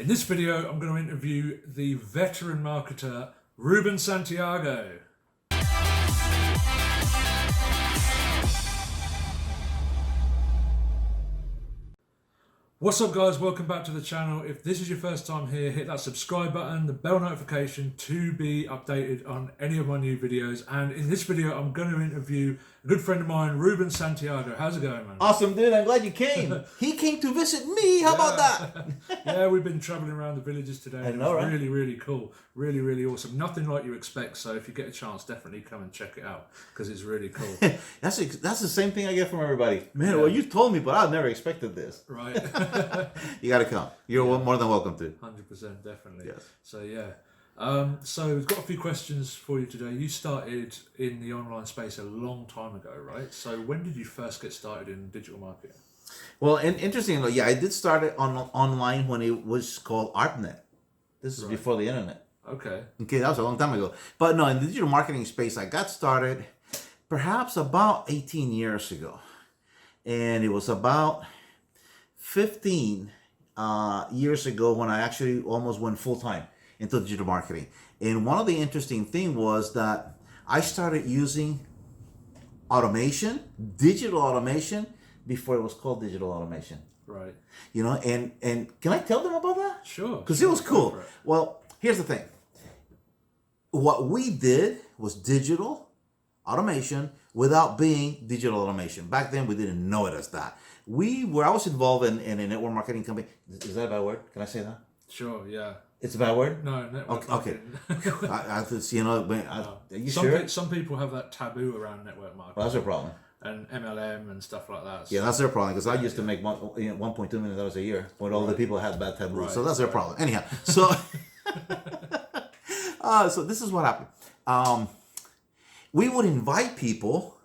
In this video, I'm going to interview the veteran marketer, Ruben Santiago. What's up guys, welcome back to the channel. If this is your first time here, hit that subscribe button, the bell notification to be updated on any of my new videos. And in this video, I'm going to interview a good friend of mine, Ruben Santiago. How's it going, man? Awesome, dude. I'm glad you came. He came to visit me. How about that? Yeah, we've been traveling around the villages today. I know, right? Really, really cool. Really, really awesome. Nothing like you expect. So if you get a chance, definitely come and check it out because it's really cool. That's the same thing I get from everybody. Man, well, you told me, but I never expected this. Right. You got to come. You're more than welcome to. 100%, definitely. Yes. So yeah. So we've got a few questions for you today. You started in the online space a long time ago, right? So when did you first get started in digital marketing? Well, and interestingly, yeah, I did start it online when it was called ARPANET. This is before the internet. Okay, that was a long time ago. But no, in the digital marketing space, I got started perhaps about 18 years ago. And it was about 15 years ago when I actually almost went full-time into digital marketing. And one of the interesting things was that I started using automation, digital automation, before it was called digital automation. right. You know, and can I tell them about that? Sure. Because it was cool. Well, here's the thing. What we did was digital automation without being digital automation. Back then, we didn't know it as that. I was involved in a network marketing company. Is that a bad word? Can I say that? Sure, yeah. It's a bad word? No, network Okay. marketing. I just, you know, are you some sure? some people have that taboo around network marketing. Well, that's their problem. And MLM and stuff like that. So. Yeah, that's their problem, because I used to make $1.2 million a year when all the people had bad taboos. Right, so that's their problem. Anyhow, so so this is what happened. We would invite people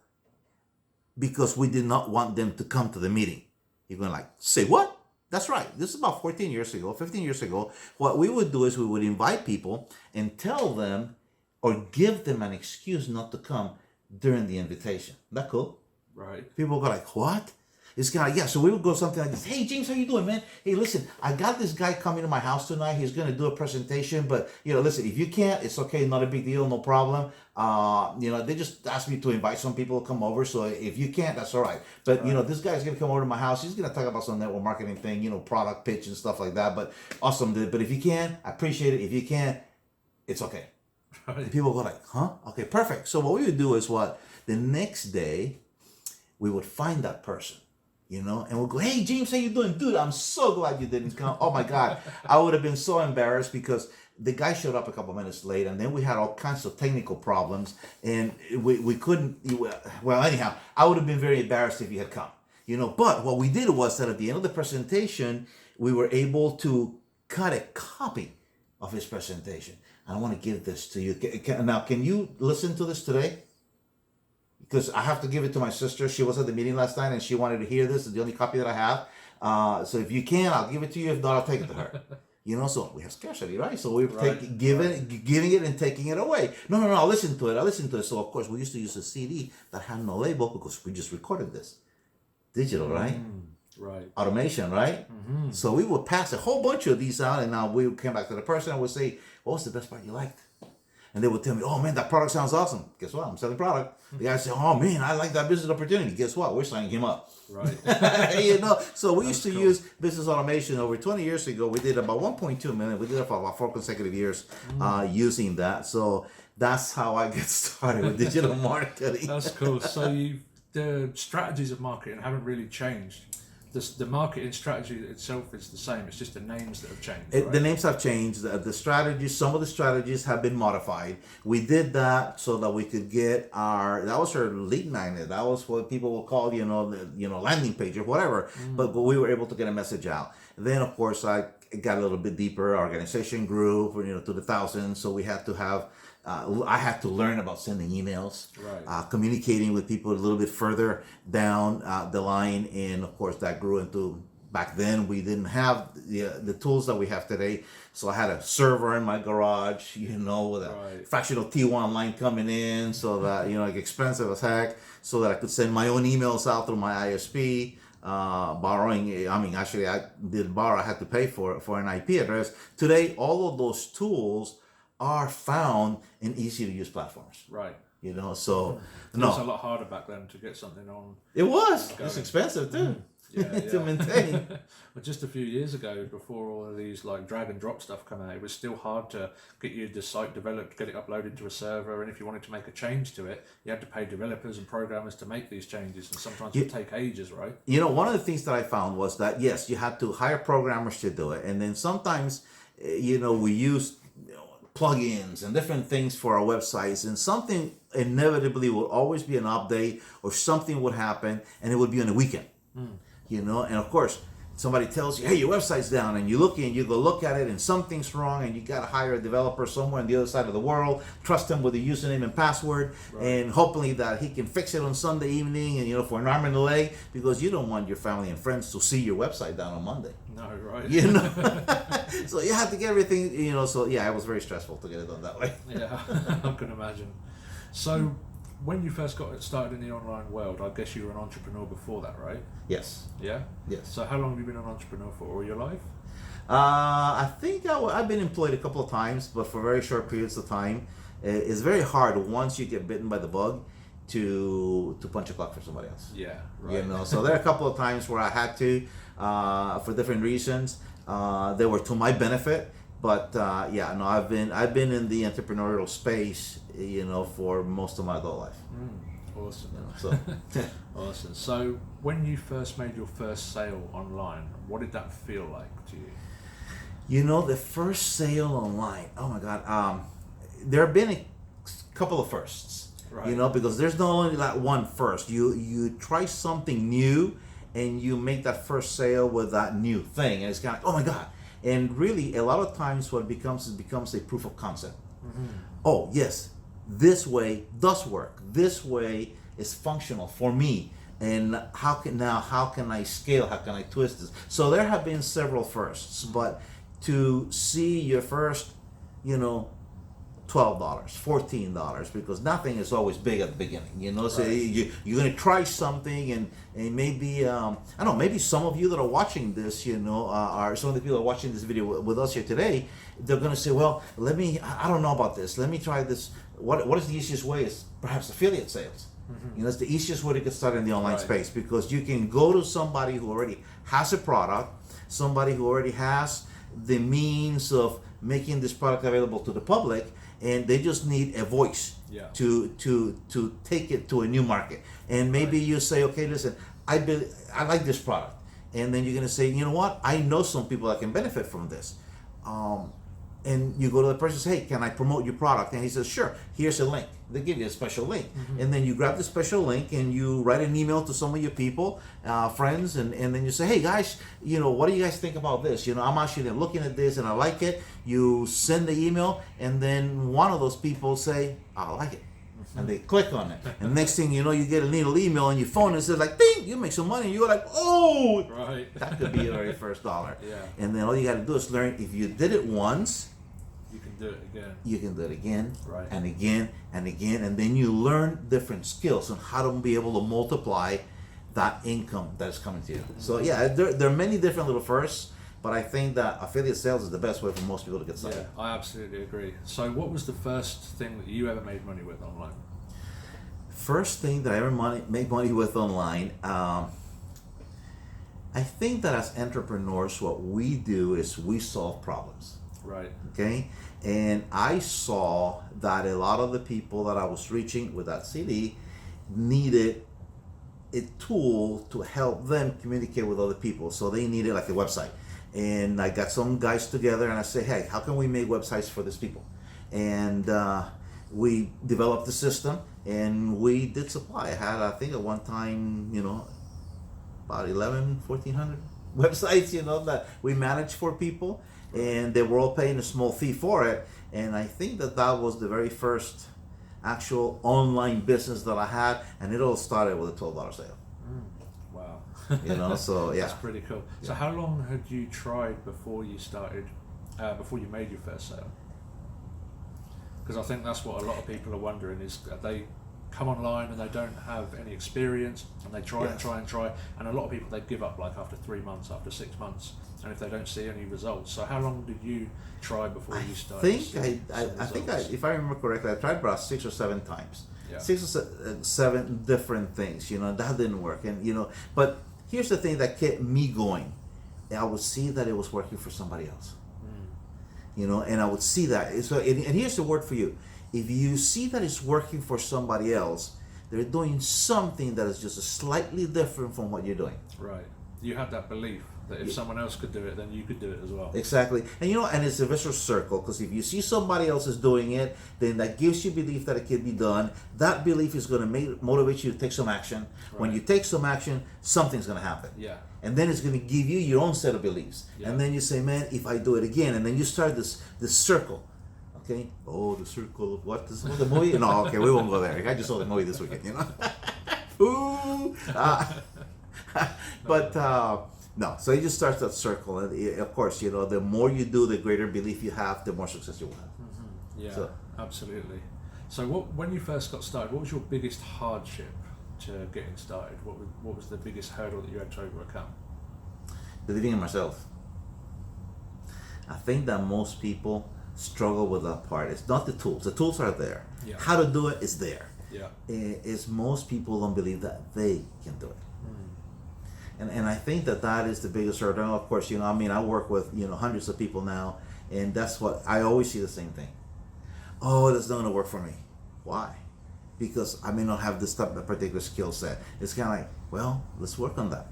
because we did not want them to come to the meeting. You're going like, say what? That's right. This is about 15 years ago. What we would do is we would invite people and tell them or give them an excuse not to come during the invitation. Isn't that cool? Right. People go like, what? It's kind of, yeah, so we would go something like this. Hey, James, how you doing, man? Hey, listen, I got this guy coming to my house tonight. He's going to do a presentation, but, listen, if you can't, it's okay. Not a big deal. No problem. They just asked me to invite some people to come over. So if you can't, that's all right. But, this guy's going to come over to my house. He's going to talk about some network marketing thing, product pitch and stuff like that. But awesome, dude. But if you can, I appreciate it. If you can't, it's okay. Right. And people go like, huh? Okay, perfect. So what we would do is the next day, we would find that person, and we'll go, hey, James, how you doing? Dude, I'm so glad you didn't come. Oh, my God. I would have been so embarrassed because the guy showed up a couple minutes late, and then we had all kinds of technical problems, and we couldn't, well, anyhow, I would have been very embarrassed if you had come, But what we did was that at the end of the presentation, we were able to cut a copy of his presentation. I want to give this to you. Now, can you listen to this today? Because I have to give it to my sister. She was at the meeting last night and she wanted to hear this. It's the only copy that I have. So if you can, I'll give it to you. If not, I'll take it to her. So we have scarcity, right? So we're giving it and taking it away. No, I'll listen to it. So of course, we used to use a CD that had no label because we just recorded this. Digital, right? Right. Automation, right? Mm-hmm. So we would pass a whole bunch of these out, and now we came back to the person and would say, what was the best part you liked? And they would tell me, oh man, that product sounds awesome. Guess what? I'm selling product. The guy said, oh man, I like that business opportunity. Guess what? We're signing him up. Right. So we used to use business automation over 20 years ago. We did about 1.2 million. We did it for about 4 consecutive years using that. So that's how I get started with digital marketing. That's cool. So the strategies of marketing haven't really changed. The marketing strategy itself is the same. It's just the names that have changed. Right? The names have changed. The strategies, some of the strategies have been modified. We did that so that we could get that was our lead magnet. That was what people will call, landing page or whatever. But we were able to get a message out. Then, of course, I got a little bit deeper. Our organization grew, to the thousands. So we had to have. I had to learn about sending emails, communicating with people a little bit further down the line. And of course, that grew into, back then, we didn't have the tools that we have today. So I had a server in my garage, with a fractional T1 line coming in so that, expensive as heck, so that I could send my own emails out through my ISP. borrowing. I mean, actually, I did borrow. I had to pay for an IP address. Today, all of those tools are found in easy to use platforms. Right. You know, so It was a lot harder back then to get something on. it was. It's expensive too. To maintain. But just a few years ago, before all of these like drag and drop stuff come out, it was still hard to get the site developed, get it uploaded to a server, and if you wanted to make a change to it, you had to pay developers and programmers to make these changes, and sometimes it would take ages, right? You know, one of the things that I found was that yes, you had to hire programmers to do it, and then sometimes, you know, we used plugins and different things for our websites, and something inevitably will always be an update or something would happen, and it would be on the weekend. You know, and of course somebody tells you, hey, your website's down, and you look and you go look at it and something's wrong, and you got to hire a developer somewhere on the other side of the world, trust him with a username and password, and hopefully that he can fix it on Sunday evening, and you know, for an arm and a leg, because you don't want your family and friends to see your website down on Monday. No, right. You know, so you have to get everything, you know, so yeah, it was very stressful to get it done that way. Yeah, I can imagine. So when you first got started in the online world, I guess you were an entrepreneur before that, right? Yes. Yeah? Yes. So how long have you been an entrepreneur for all your life? I think I've been employed a couple of times, but for very short periods of time. It's very hard once you get bitten by the bug to punch a clock for somebody else. Yeah, right. You know, so there are a couple of times where I had to, for different reasons. They were to my benefit, but yeah, no, I've been in the entrepreneurial space, you know, for most of my adult life. Awesome. You know, so awesome. So when you first made your first sale online, what did that feel like to you? you know, the first sale online. Oh my God. There have been a couple of firsts. Right. You know, because there's not only that one first. You try something new, and you make that first sale with that new thing, and it's kind of like, oh my God. And really, a lot of times, what it becomes a proof of concept. Oh yes, this way does work. This way is functional for me. And how can I scale? How can I twist this? So there have been several firsts, but to see your first, you know, $12, $14, because nothing is always big at the beginning, you know. So you're going to try something, and maybe I don't know, maybe some of you that are watching this, you know, are some of the people that are watching this video with us here today. They're going to say, well, I don't know about this. Let me try this. What is the easiest way? Is perhaps affiliate sales. You know, it's the easiest way to get started in the online space, because you can go to somebody who already has a product, somebody who already has the means of making this product available to the public, and they just need a voice to take it to a new market. And maybe you say, okay, listen, I like this product, and then you're going to say, you know what, I know some people that can benefit from this. And you go to the person and say, hey, can I promote your product? And he says, sure, here's a link. They give you a special link. And then you grab the special link and you write an email to some of your people, friends, and then you say, hey guys, you know, what do you guys think about this? You know, I'm actually looking at this and I like it. You send the email, and then one of those people say, I like it. And they click on it. And next thing you know, you get a little email on your phone and it says like, ding, you make some money. And you're like, oh, that could be your very first dollar. And then all you got to do is learn, if you did it once, you can do it again. You can do it again, and again, and then you learn different skills on how to be able to multiply that income that is coming to you. So yeah, there are many different little firsts, but I think that affiliate sales is the best way for most people to get started. Yeah, I absolutely agree. So what was the first thing that you ever made money with online? First thing that I ever made money with online, I think that as entrepreneurs, what we do is we solve problems. Right. Okay. And I saw that a lot of the people that I was reaching with that CD needed a tool to help them communicate with other people. So they needed like a website. And I got some guys together and I said, hey, how can we make websites for these people? And we developed the system and we did supply. I had, I think at one time, you know, about 1,400 websites, you know, that we managed for people. And they were all paying a small fee for it. And I think that was the very first actual online business that I had. And it all started with a $12 sale. Wow. You know, so yeah. That's pretty cool. So how long had you tried before you started, before you made your first sale? Because I think that's what a lot of people are wondering is, are they come online and they don't have any experience, and they try and try and try, and a lot of people, they give up like after 3 months, after 6 months, and if they don't see any results. So how long did you try before you started? I think if I remember correctly, I tried about 6 or 7 times. Yeah. 6 or 7 different things, that didn't work. And, but here's the thing that kept me going. I would see that it was working for somebody else. And I would see that. So, and here's the word for you. If you see that it's working for somebody else, they're doing something that is just slightly different from what you're doing. Right. You had that belief that if someone else could do it, then you could do it as well. Exactly. And and it's a vicious circle, because if you see somebody else is doing it, then that gives you belief that it can be done. That belief is going to motivate you to take some action. Right. When you take some action, something's going to happen. Yeah. And then it's going to give you your own set of beliefs. Yeah. And then you say, man, if I do it again, and then you start this circle. Okay? Oh, the circle of what? This was the movie? No, okay, we won't go there. I just saw the movie this weekend, Ooh! No, so it just starts that circle, and of course, the more you do, the greater belief you have, the more success you will have. Mm-hmm. Yeah, absolutely. So, when you first got started, what was your biggest hardship to getting started? What was the biggest hurdle that you had to overcome? Believing in myself. I think that most people struggle with that part. It's not the tools. The tools are there. Yeah. How to do it is there. Yeah. It's most people don't believe that they can do it. And I think that is the biggest hurdle. Of course, I work with, hundreds of people now, and that's what I always see the same thing. Oh, that's not going to work for me. Why? Because I may not have this type of particular skill set. It's kind of like, well, let's work on that.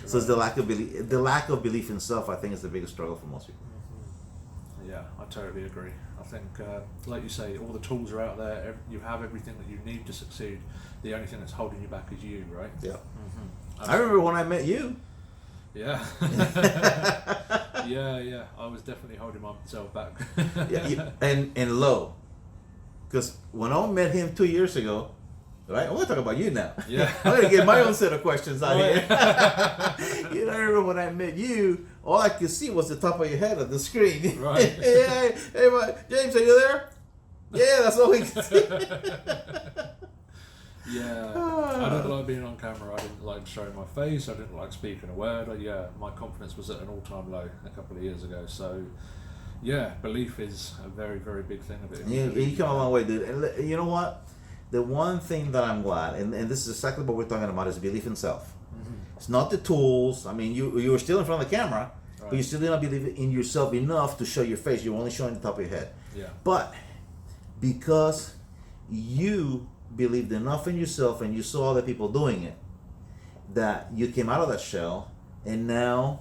So it's the lack of belief. The lack of belief in self, I think, is the biggest struggle for most people. Yeah, I totally agree. I think, like you say, all the tools are out there. You have everything that you need to succeed. The only thing that's holding you back is you, right? Yeah. I remember when I met you. Yeah. yeah. I was definitely holding myself back. And low. Because when I met him 2 years ago, right? I want to talk about you now. Yeah. I'm going to get my own set of questions out here. I remember when I met you, all I could see was the top of your head on the screen. Right. hey, James, are you there? Yeah, that's all we could see. Yeah, I didn't like being on camera. I didn't like showing my face. I didn't like speaking a word. My confidence was at an all-time low a couple of years ago. So, yeah, belief is a very, very big thing of it. You come a long way, dude. And you know what? The one thing that I'm glad, and this is exactly what we're talking about, is belief in self. Mm-hmm. It's not the tools. I mean, you were still in front of the camera, right, but you still didn't believe in yourself enough to show your face. You're only showing the top of your head. Yeah. But because you believed enough in yourself and you saw other people doing it, that you came out of that shell, and now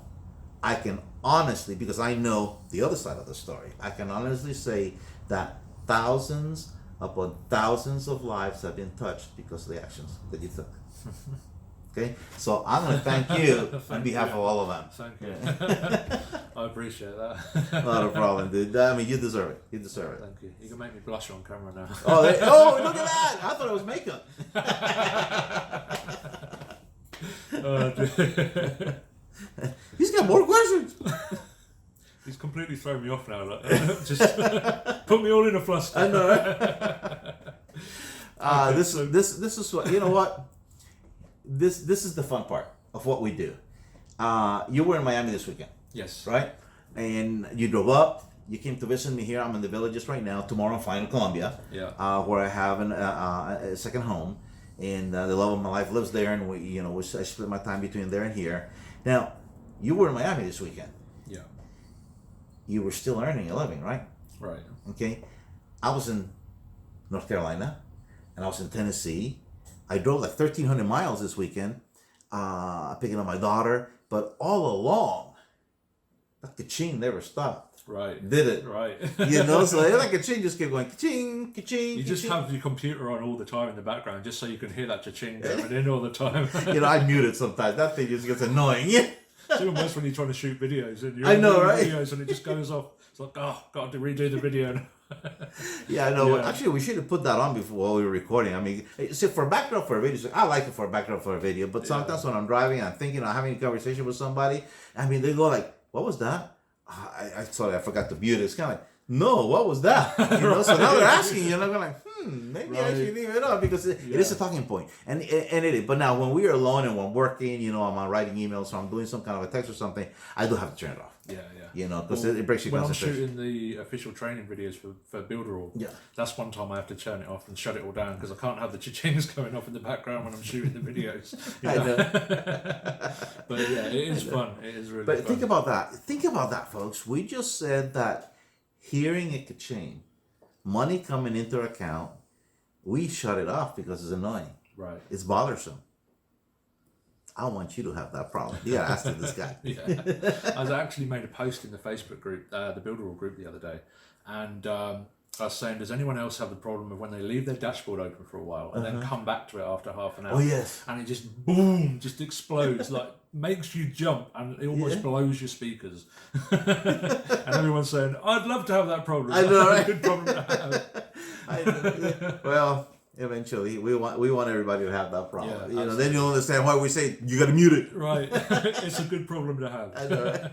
I can honestly, because I know the other side of the story, I can honestly say that thousands upon thousands of lives have been touched because of the actions that you took. Okay, so I'm going to thank you on behalf of all of them. Thank you. I appreciate that. Not a problem, dude. I mean, you deserve it. You deserve it. Thank you. You can make me blush on camera now. Oh, look at that! I thought it was makeup. He's got more questions. He's completely thrown me off now. Like, just put me all in a fluster. I know. This is what, you know what. This is the fun part of what we do. You were in Miami this weekend. Yes. Right? And you drove up. You came to visit me here. I'm in the Villages right now. Tomorrow I'm flying to Colombia. Yeah. Where I have a second home, and the love of my life lives there. And I split my time between there and here. Now, you were in Miami this weekend. Yeah. You were still earning a living, right? Right. Okay. I was in North Carolina, and I was in Tennessee. I drove like 1,300 miles this weekend, picking up my daughter. But all along, that ka-ching never stopped. Right. Did it? Right. So that ka-ching just kept going ka-ching, ka-ching. You just have your computer on all the time in the background, just so you can hear that cha-ching going in all the time. I mute it sometimes. That thing just gets annoying. It's even worse when you're trying to shoot videos and you're right? videos and it just goes off. It's like, got to redo the video. Yeah, I know. Yeah. Actually, we should have put that on before while we were recording. I mean, see, for a backdrop for a video, I like it for a backdrop for a video. But sometimes when I'm driving, I'm thinking, I'm having a conversation with somebody. I mean, they go like, "What was that?" Sorry, I forgot to mute it. It's kind of like, "No, what was that?" So now they're asking you, and I'm like, maybe Right. I should leave it up because it is a talking point. And it is. But now when we are alone and when I'm working, I'm writing emails or I'm doing some kind of a text or something, I do have to turn it off. Yeah. Because it breaks your when I'm concentration. shooting the official training videos for Builderall, that's one time I have to turn it off and shut it all down because I can't have the cha-chings going off in the background when I'm shooting the videos. I know. But yeah, it is fun. It is really But fun. think about that. Think about that, folks. We just said that hearing a ka-ching, money coming into our account, we shut it off because it's annoying. Right. It's bothersome. I want you to have that problem. You gotta ask this guy. I actually made a post in the Facebook group, the Builderall group, the other day, and I was saying, does anyone else have the problem of when they leave their dashboard open for a while and then come back to it after half an hour? Oh yes. And it just boom, just explodes, like makes you jump, and it almost blows your speakers. And everyone's saying, I'd love to have that problem. I know, right? A good problem to have. I know. Well, eventually, we want everybody to have that problem. Yeah, then you'll understand why we say you got to mute it. Right. It's a good problem to have. I know, right?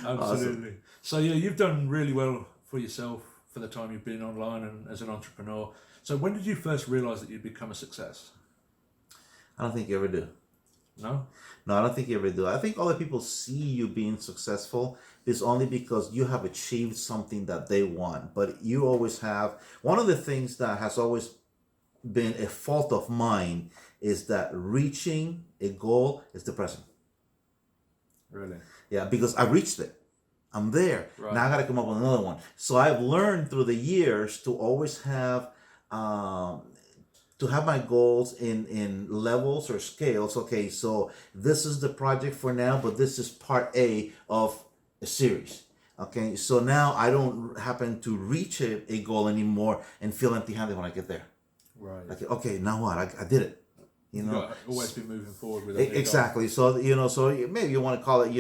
Absolutely. Awesome. So yeah, you've done really well for yourself for the time you've been online and as an entrepreneur. So when did you first realize that you'd become a success? I don't think you ever do. No? No, I don't think you ever do. I think other people see you being successful is only because you have achieved something that they want. But you always have, one of the things that has always been a fault of mine is that reaching a goal is depressing. Really? Yeah, because I reached it. I'm there. Right. Now I got to come up with another one. So I've learned through the years to always have my goals in levels or scales. Okay, so this is the project for now, but this is part A of a series. Okay, so now I don't happen to reach a goal anymore and feel empty-handed when I get there. Right. Like, okay, now what? I did it. Always be moving forward with it. Exactly. So so maybe you want to call it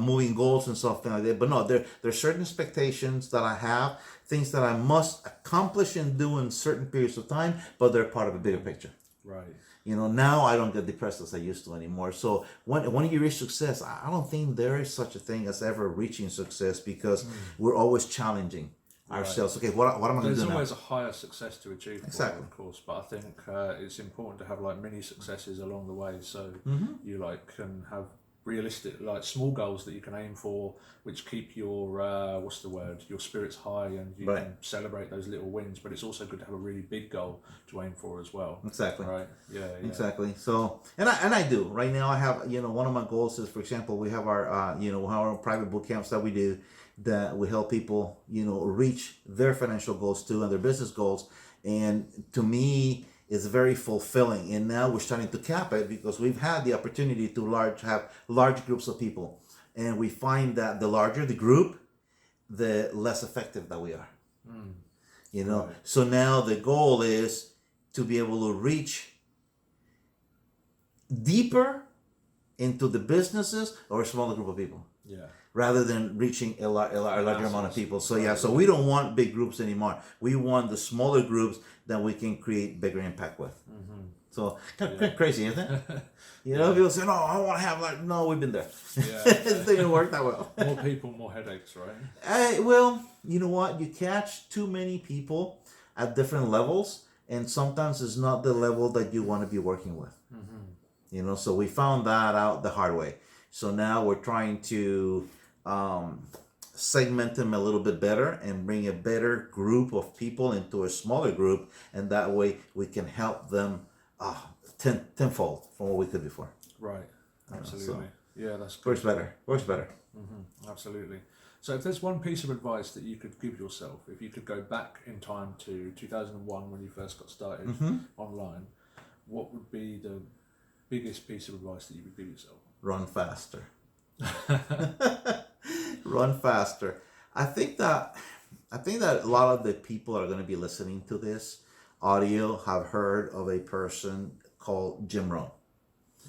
moving goals and something like that. But no, there's certain expectations that I have, things that I must accomplish and do in certain periods of time, but they're part of a bigger picture. Right. Now I don't get depressed as I used to anymore. So when you reach success, I don't think there is such a thing as ever reaching success because we're always challenging ourselves. Okay, what am I going to do now? There's always a higher success to achieve, Exactly. of course, but I think it's important to have like mini successes along the way, so you can have realistic, like small goals that you can aim for, which keep your your spirits high, and you can celebrate those little wins. But it's also good to have a really big goal to aim for as well. Exactly. Right. Yeah. Exactly. So, and I do right now. I have one of my goals is, for example, we have our our private boot camps that we do, that we help people reach their financial goals too and their business goals. And to me, it's very fulfilling. And now we're starting to cap it because we've had the opportunity to have large groups of people, and we find that the larger the group, the less effective that we are. Right. So now the goal is to be able to reach deeper into the businesses or a smaller group of people. Yeah. Rather than reaching a larger amount of people. So so we don't want big groups anymore. We want the smaller groups that we can create bigger impact with. So kind of crazy, isn't it? People say, "No, I want to have no." We've been there. Yeah. It didn't work that well. More people, more headaches, right? Well, you know what? You catch too many people at different levels, and sometimes it's not the level that you want to be working with. So we found that out the hard way. So now we're trying to segment them a little bit better and bring a better group of people into a smaller group, and that way we can help them tenfold from what we could before. Right. Absolutely. Yeah, that's good. Works better. Absolutely. So if there's one piece of advice that you could give yourself, if you could go back in time to 2001 when you first got started online, what would be the biggest piece of advice that you would give yourself? Run faster. Run faster. I think that a lot of the people that are going to be listening to this audio have heard of a person called Jim Rohn.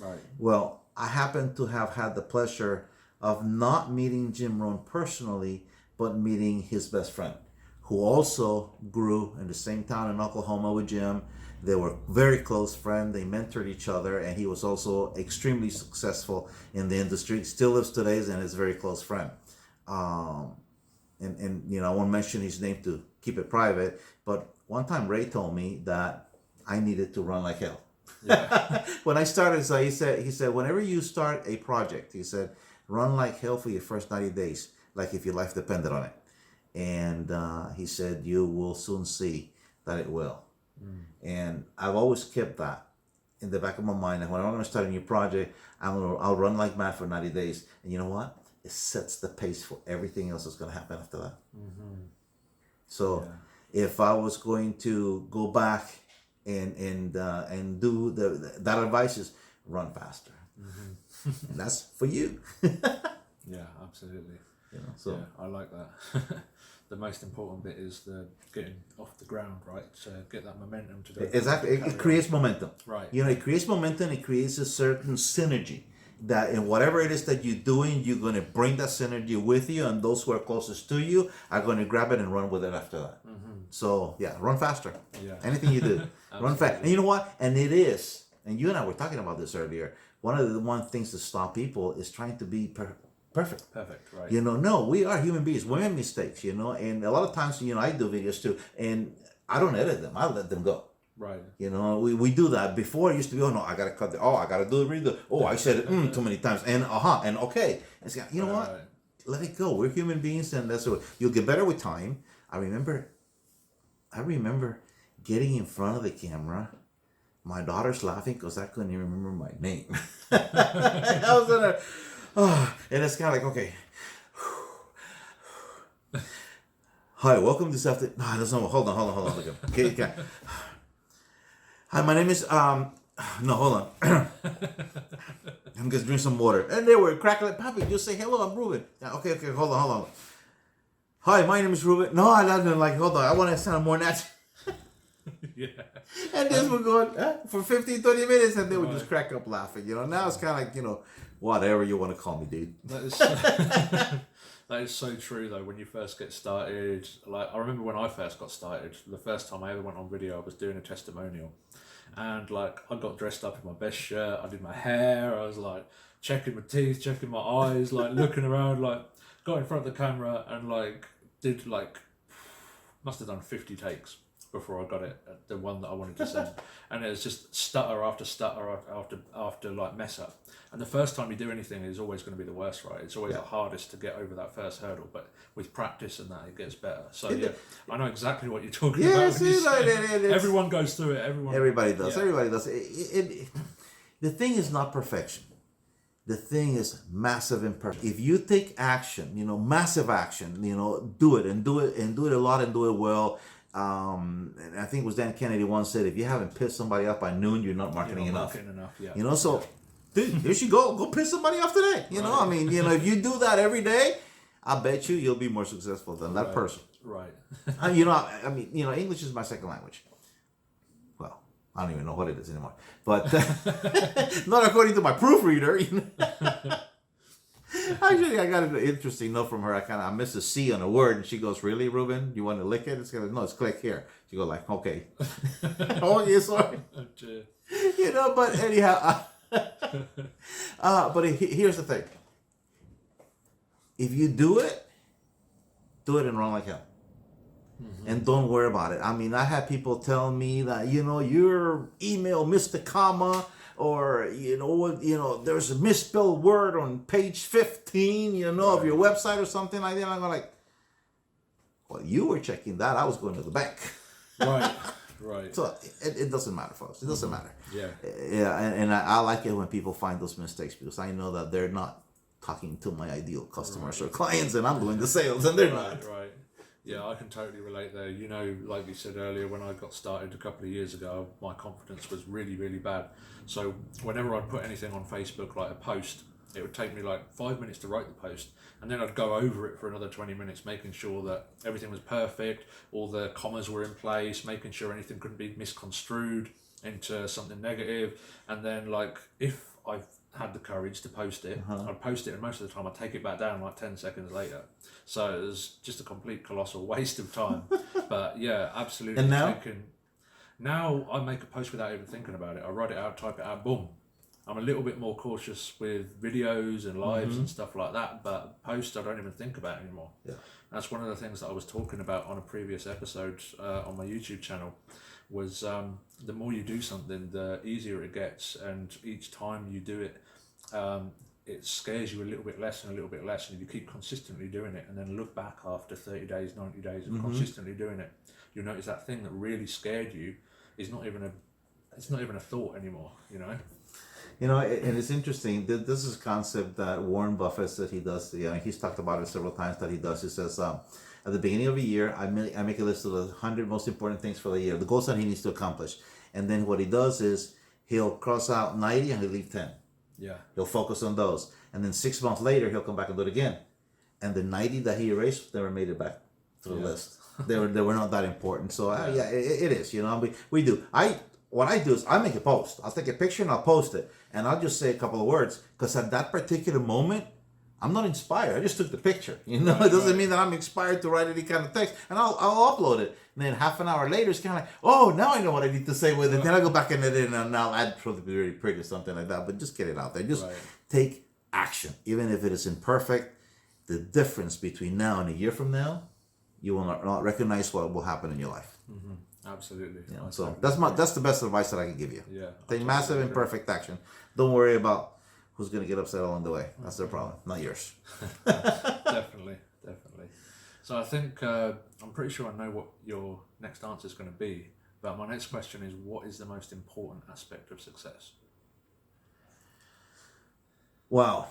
Right. Well, I happen to have had the pleasure of not meeting Jim Rohn personally, but meeting his best friend, who also grew in the same town in Oklahoma with Jim. They were very close friends. They mentored each other, and he was also extremely successful in the industry. Still lives today and is a very close friend. and you know, I won't mention his name to keep it private, but one time Ray told me that I needed to run like hell. Yeah. When I started, so he said, whenever you start a project, he said, run like hell for your first 90 days, like if your life depended on it. And he said, you will soon see that it will. And I've always kept that in the back of my mind. And when I'm going to start a new project, I'll run like mad for 90 days. And you know what? It sets the pace for everything else that's going to happen after that. So if I was going to go back and do that advice is run faster. And that's for you. Yeah, absolutely. You know, so yeah, I like that. The most important bit is the getting off the ground, right? To get that momentum to go. Exactly, it creates momentum. Right. You know, it creates momentum. It creates a certain synergy that in whatever it is that you're doing, you're going to bring that synergy with you, and those who are closest to you are going to grab it and run with it after that. So yeah, run faster. Yeah. Anything you do, run fast. And you know what? And it is. And you and I were talking about this earlier. One of the things to stop people is trying to be perfect. Perfect, right. You know, no, we are human beings. We make mistakes, you know, and a lot of times, you know, I do videos too, and I don't edit them. I let them go. Right. You know, we do that. Before it used to be, oh no, I gotta cut the, I gotta do the redo. Oh, I said it too many times, and and okay. It's you know what? Let it go. We're human beings, and that's what you'll get better with time. I remember getting in front of the camera. My daughter's laughing because I couldn't even remember my name. I was in and it's kind of like, okay. Hi, welcome this afternoon. No, that's not. Hold on. Okay. Hi, my name is no, hold on. I'm just drinking some water. And they were crackling. Papi, just say hello. I'm Ruben. Okay. Hold on. Hi, my name is Ruben. No, I don't like. Hold on. I want to sound more natural. Yeah. And this was going for 15, 20 minutes, and they would just crack up laughing. You know, now it's kind of like, you know, whatever you want to call me, dude. That is so true, though. When you first get started, like I remember when I first got started, the first time I ever went on video, I was doing a testimonial, and like I got dressed up in my best shirt, I did my hair, I was like checking my teeth, checking my eyes, like looking around, like got in front of the camera and like did like must have done 50 takes before I got it, the one that I wanted to send. And it was just stutter after stutter after like mess up. And the first time you do anything is always going to be the worst, right? It's always the hardest to get over that first hurdle, but with practice and that, it gets better. So yeah, I know exactly what you're talking about. Everyone goes through it. Everybody does. Yeah. Everybody does. The thing is not perfection. The thing is massive imperfection. If you take action, you know, massive action, you know, do it a lot and do it well. And I think it was Dan Kennedy once said, if you haven't pissed somebody off by noon, you're not marketing enough. Yeah. You know, so dude, here you go piss somebody off today. You know, I mean, you know, if you do that every day, I bet you'll be more successful than that person. Right. You know, I mean, you know, English is my second language. Well, I don't even know what it is anymore, but not according to my proofreader. You know? Actually, I got an interesting note from her. I missed a C on a word, and she goes, "Really, Ruben? You want to lick it?" It's gonna no, it's click here. She goes like, "Okay." Oh, yeah, sorry. You know, but anyhow, but here's the thing: if you do it and run like hell, and don't worry about it. I mean, I had people tell me that, you know, your email missed a comma. Or, you know, there's a misspelled word on page 15, you know, of your website or something like that. I'm like, well, you were checking that. I was going to the bank. Right. So it doesn't matter, folks. It doesn't matter. Yeah. Yeah, and I like it when people find those mistakes because I know that they're not talking to my ideal customers or clients, and I'm doing the sales, and they're not. Right. Yeah, I can totally relate there. You know, like you said earlier, when I got started a couple of years ago, my confidence was really, really bad. So whenever I'd put anything on Facebook, like a post, it would take me like 5 minutes to write the post. And then I'd go over it for another 20 minutes, making sure that everything was perfect, all the commas were in place, making sure anything couldn't be misconstrued into something negative. And then like, if I've had the courage to post it, I'd post it, and most of the time I'd take it back down like 10 seconds later. So it was just a complete colossal waste of time. But yeah, absolutely. And now I make a post without even thinking about it. I write it out, type it out, boom. I'm a little bit more cautious with videos and lives and stuff like that, but posts I don't even think about anymore. Yeah. That's one of the things that I was talking about on a previous episode on my YouTube channel. Was the more you do something, the easier it gets, and each time you do it, it scares you a little bit less and a little bit less, and you keep consistently doing it, and then look back after 30 days, 90 days of consistently doing it, you'll notice that thing that really scared you is not even a thought anymore, you know. You know, and it's interesting. This is a concept that Warren Buffett said he does. You know, he's talked about it several times that he does. He says, at the beginning of a year, I make a list of the 100 most important things for the year, the goals that he needs to accomplish. And then what he does is he'll cross out 90 and he'll leave 10. Yeah. He'll focus on those. And then 6 months later, he'll come back and do it again. And the 90 that he erased never made it back to the list. They were not that important. So, it is. You know, we do. What I do is I make a post. I'll take a picture and I'll post it. And I'll just say a couple of words. Because at that particular moment, I'm not inspired. I just took the picture. You know, it doesn't mean that I'm inspired to write any kind of text. And I'll upload it. And then half an hour later, it's kind of like, oh, now I know what I need to say with it. Then I'll go back and edit it and I'll add something really pretty or something like that. But just get it out there. Just take action. Even if it is imperfect, the difference between now and a year from now, you will not recognize what will happen in your life. Mm-hmm. Absolutely. You know, so that's the best advice that I can give you. Yeah. Take massive imperfect action. Don't worry about who's going to get upset along the way. That's their problem, not yours. Definitely. So I think I'm pretty sure I know what your next answer is going to be. But my next question is, what is the most important aspect of success? Wow.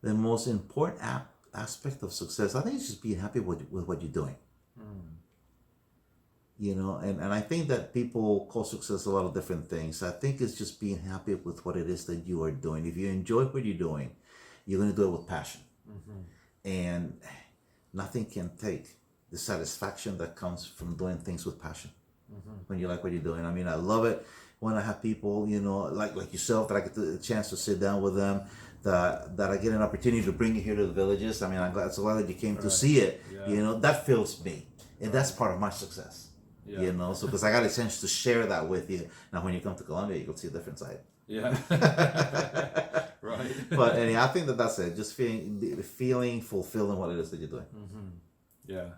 The most important aspect of success, I think, is just being happy with what you're doing. You know, and I think that people call success a lot of different things. I think it's just being happy with what it is that you are doing. If you enjoy what you're doing, you're going to do it with passion. And nothing can take the satisfaction that comes from doing things with passion. When you like what you're doing. I mean, I love it when I have people, you know, like yourself, that I get the chance to sit down with them, that I get an opportunity to bring you here to the villages. I mean, I'm glad, so glad that you came to see it. You know, that fills me. And that's part of my success. You know, so because I got a chance to share that with you. Now, when you come to Colombia, you'll see a different side. Yeah. Right. But anyway, I think that's it. Just feeling fulfilled in what it is that you're doing. Yeah.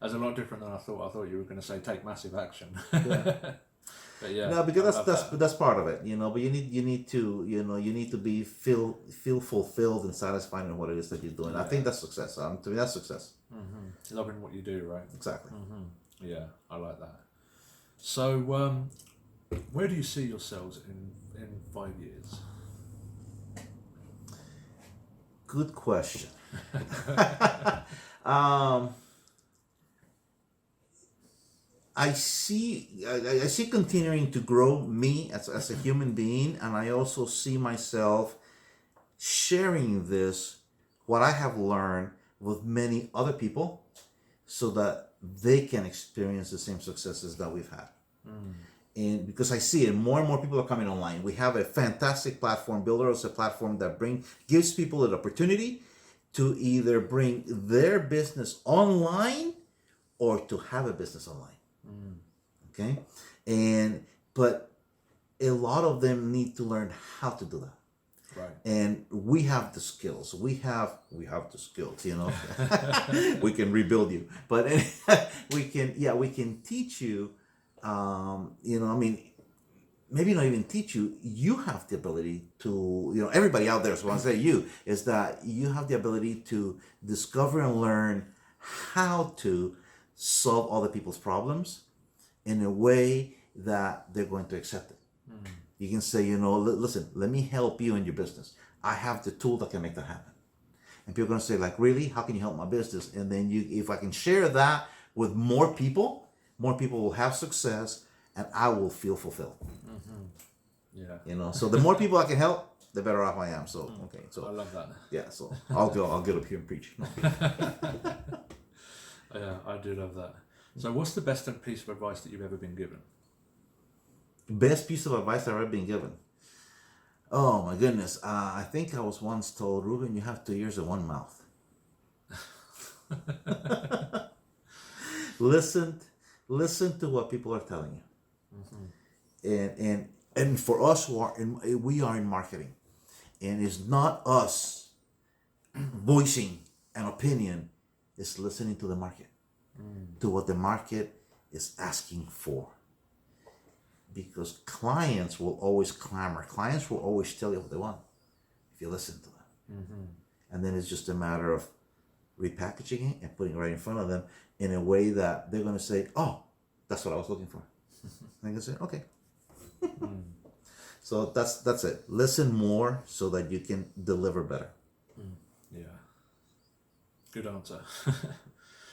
That's a lot different than I thought. I thought you were going to say take massive action. But yeah. No, because that's part of it, you know. But you need to be feel fulfilled and satisfied in what it is that you're doing. I think that's success. To me, that's success. Loving what you do, right? Exactly. Yeah, I like that. So, where do you see yourselves in 5 years? Good question. I see continuing to grow me as a human being, and I also see myself sharing what I have learned with many other people, so that they can experience the same successes that we've had. And because I see it, more and more people are coming online. We have a fantastic platform. Builderall is a platform that gives people an opportunity to either bring their business online or to have a business online. Okay? But a lot of them need to learn how to do that. Right. And we have the skills. We have the skills, you know. We can rebuild you. But we can teach you, you know, I mean, maybe not even teach you. You have the ability to, you know, everybody out there, so when I say you, is that you have the ability to discover and learn how to solve other people's problems in a way that they're going to accept it. You can say, you know, listen, let me help you in your business. I have the tool that can make that happen. And people are going to say, like, really? How can you help my business? And then if I can share that with more people will have success, and I will feel fulfilled. Yeah. You know, so the more people I can help, the better off I am. So, okay. So I love that. Yeah, so I'll get up here and preach. Yeah, I do love that. So what's the best piece of advice that you've ever been given? Best piece of advice I've ever been given. Oh my goodness. I think I was once told, Ruben, you have 2 ears and one mouth. Listen to what people are telling you. And for us we are in marketing. And it's not us voicing an opinion is listening to the market, to what the market is asking for. Because clients will always clamor. Clients will always tell you what they want if you listen to them. And then it's just a matter of repackaging it and putting it right in front of them in a way that they're going to say, oh, that's what I was looking for. And they say, okay. So that's it. Listen more so that you can deliver better. Yeah. Good answer.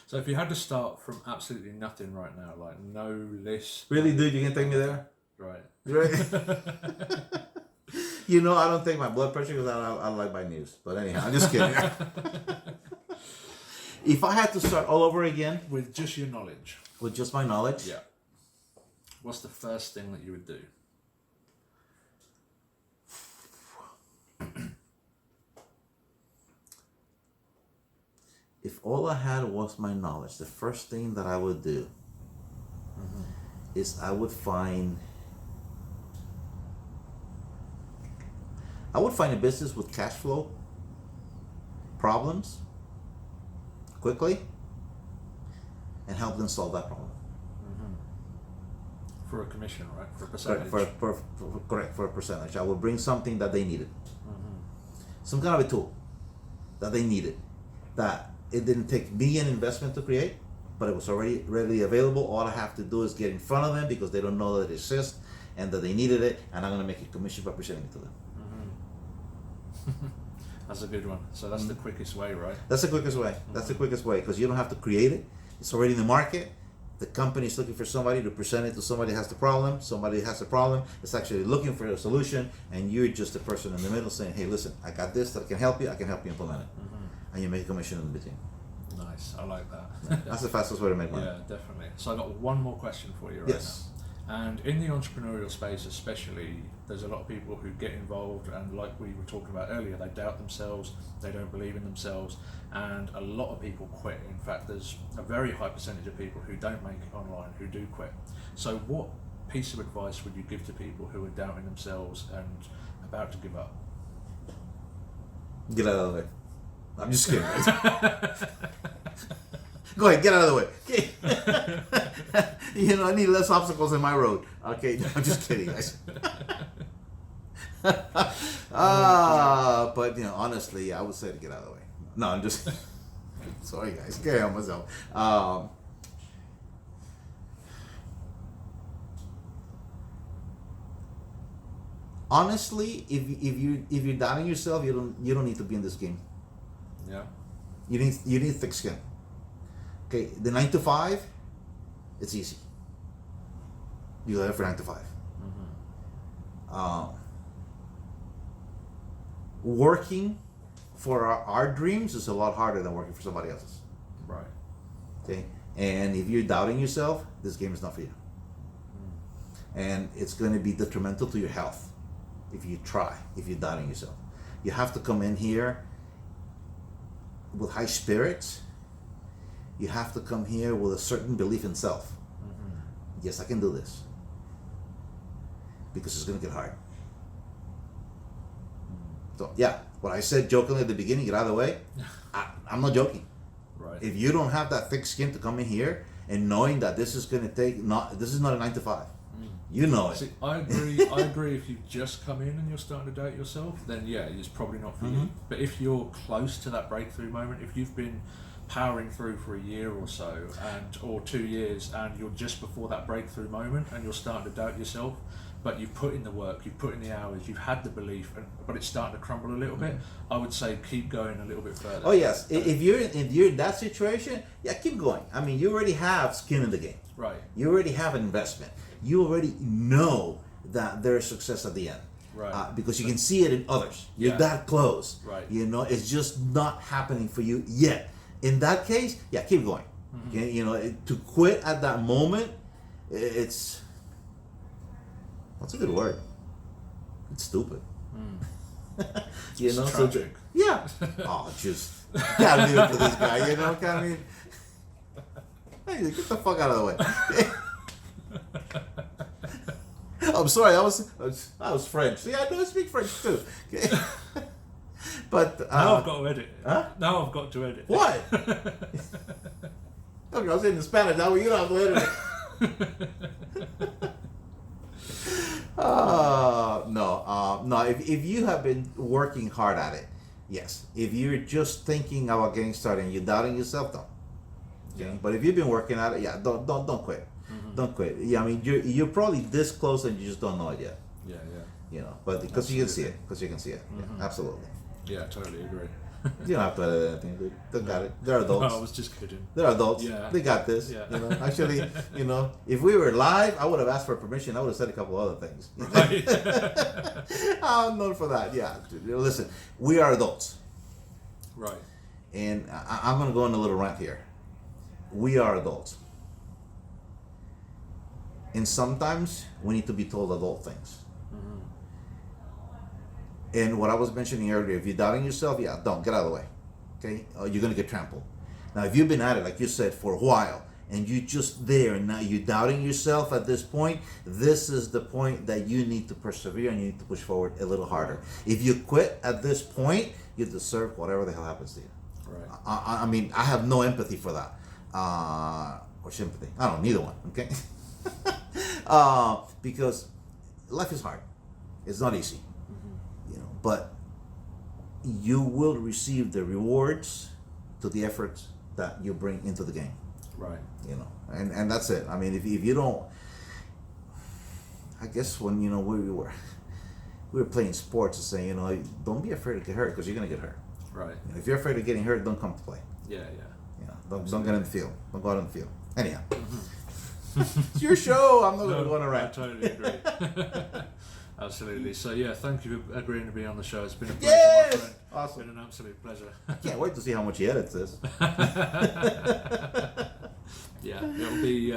So if you had to start from absolutely nothing right now, like no list. Really, dude, you can take me there? Right. You know, I don't take my blood pressure because I like my news. But anyhow, I'm just kidding. If I had to start all over again. With just your knowledge. With just my knowledge? Yeah. What's the first thing that you would do? If all I had was my knowledge, the first thing that I would do is I would find a business with cash flow problems quickly and help them solve that problem. For a commission, right? For a percentage. Correct, for a percentage. I would bring something that they needed. Some kind of a tool that they needed, that it didn't take me an investment to create, but it was already readily available. All I have to do is get in front of them because they don't know that it exists and that they needed it, and I'm going to make a commission by presenting it to them. That's a good one. So that's the quickest way, right? That's the quickest way. That's the quickest way because you don't have to create it. It's already in the market. The company is looking for somebody to present it to somebody who has the problem. Somebody has a problem. It's actually looking for a solution, and you're just the person in the middle saying, hey, listen, I got this that can help you. I can help you implement it. And you make a commission in between. Nice. I like that. That's the fastest way to make money. Yeah, definitely. So I've got one more question for you right Yes. now. And in the entrepreneurial space especially, there's a lot of people who get involved and, like we were talking about earlier, they doubt themselves, they don't believe in themselves, and a lot of people quit. In fact, there's a very high percentage of people who don't make it online who do quit. So what piece of advice would you give to people who are doubting themselves and about to give up? Get out of the way. I'm just kidding. Go ahead, get out of the way. Okay. You know, I need less obstacles in my road. Okay, no, I'm just kidding, guys. But you know, honestly, I would say to get out of the way. No, I'm just sorry, guys. Carry on myself. Honestly, if you're doubting yourself, you don't need to be in this game. Yeah. You need thick skin. Okay, the 9 to 5, it's easy. You live for 9 to 5. Working for our dreams is a lot harder than working for somebody else's. Right. Okay, and if you're doubting yourself, this game is not for you. And it's going to be detrimental to your health if you're doubting yourself. You have to come in here with high spirits. You have to come here with a certain belief in self. Yes, I can do this. Because it's going to get hard. So, yeah, what I said jokingly at the beginning, get out of the way, I'm not joking. Right. If you don't have that thick skin to come in here and knowing that this is going to this is not a 9 to 5. You know it. See, I agree. If you just come in and you're starting to doubt yourself, then yeah, it's probably not for you. But if you're close to that breakthrough moment, if you've been powering through for a year or so, or 2 years, and you're just before that breakthrough moment, and you're starting to doubt yourself, but you've put in the work, you've put in the hours, you've had the belief, but it's starting to crumble a little bit, I would say keep going a little bit further. Oh yes, if you're in that situation, yeah, keep going. I mean, you already have skin in the game. Right. You already have an investment. You already know that there's success at the end. Right. Because you can see it in others. You're that close. Right. You know, it's just not happening for you yet. In that case, yeah, keep going. Okay, you know, to quit at that moment, it's what's a good word? It's stupid. You know, tragic. Yeah. Oh, just gotta do it for this guy. You know, I mean, hey, get the fuck out of the way. I'm sorry, that was French. See, I know I speak French too. Okay. But Now I've got to edit it. Huh? Now I've got to edit. What? Okay, I was saying in Spanish. Now you don't have to edit it. No. If you have been working hard at it, yes. If you're just thinking about getting started and you're doubting yourself, don't. Okay? Yeah. But if you've been working at it, yeah, don't quit. Don't quit. Yeah, I mean you're probably this close and you just don't know it yet. Yeah. You know, but because you can see it, Yeah, absolutely. Yeah, I totally agree. You don't have to edit anything, dude. They got it. They're adults. No, I was just kidding. They're adults. Yeah. They got this. Yeah. You know, actually, you know, if we were live, I would have asked for permission. I would have said a couple other things. Right. I'm known for that. Yeah. Listen, we are adults, Right. and I'm going to go on a little rant here. We are adults, and sometimes we need to be told adult things. And what I was mentioning earlier, if you're doubting yourself, yeah, don't get out of the way. Okay, you're gonna get trampled. Now, if you've been at it, like you said, for a while, and you're just there, and now you're doubting yourself at this point, this is the point that you need to persevere and you need to push forward a little harder. If you quit at this point, you deserve whatever the hell happens to you. Right. I mean, I have no empathy for that, or sympathy. I don't, neither one. Okay, because life is hard. It's not easy. But you will receive the rewards to the efforts that you bring into the game. Right. You know, and that's it. I mean, if you don't, I guess when we were playing sports, and saying, don't be afraid to get hurt because you're gonna get hurt. Right. If you're afraid of getting hurt, don't come to play. Yeah. You know, don't get in the field. Don't go out in the field. Anyhow, it's your show. I'm not gonna go on a I rant. totally agree. Absolutely. So yeah, thank you for agreeing to be on the show. It's been a pleasure, Yes! my friend. Awesome. It's been an absolute pleasure. Can't wait to see how much he edits this. Yeah, it'll be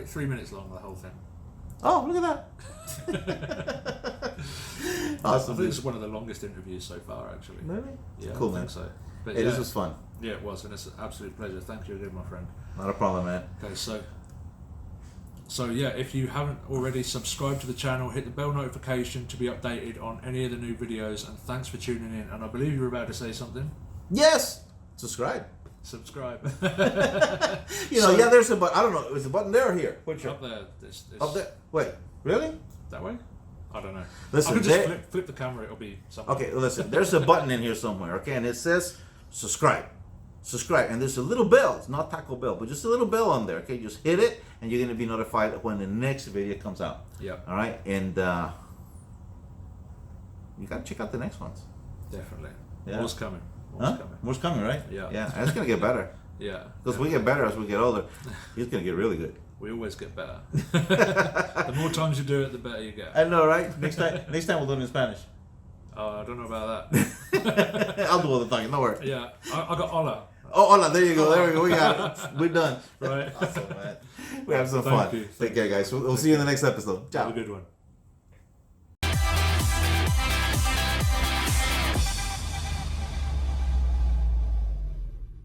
3 minutes long, the whole thing. Oh, look at that. I Awesome. think it's one of the longest interviews so far, actually. Really? Yeah, Cool, I man. think so. But Hey, yeah, this was fun. yeah, it was, and it's an absolute pleasure. Thank you again, my friend. Not a problem, man. Okay, so yeah, if you haven't already, subscribe to the channel, hit the bell notification to be updated on any of the new videos, and thanks for tuning in. And I believe you were about to say something. Yes! Subscribe. Subscribe. Yeah, there's a button. I don't know. Is the button there or here? Which Up there. This, Up there? Wait, really? That way? I don't know. Listen, I can just there- flip the camera, it'll be something. Okay, listen. There's a button in here somewhere, okay? And it says subscribe. Subscribe. And there's a little bell. It's not Taco Bell, but just a little bell on there, okay? Just hit it, and you're going to be notified when the next video comes out. Yep. All right? And you got to check out the next ones. Definitely. Yeah. More's coming. Huh? More's coming, right? Yeah. Yeah, and it's going to get better. Yeah. Because we get better as we get older. It's going to get really good. We always get better. The more times you do it, the better you get. I know, right? Next time we'll do it in Spanish. I don't know about that. I'll do all the talking. Don't worry. Yeah. I got hola. Oh, hola. There you go. There we go. We got it. We're done. Right. Awesome, man. We have some Thank fun. you. Take care, guys. We'll see you in the next episode. Ciao. Have a good one.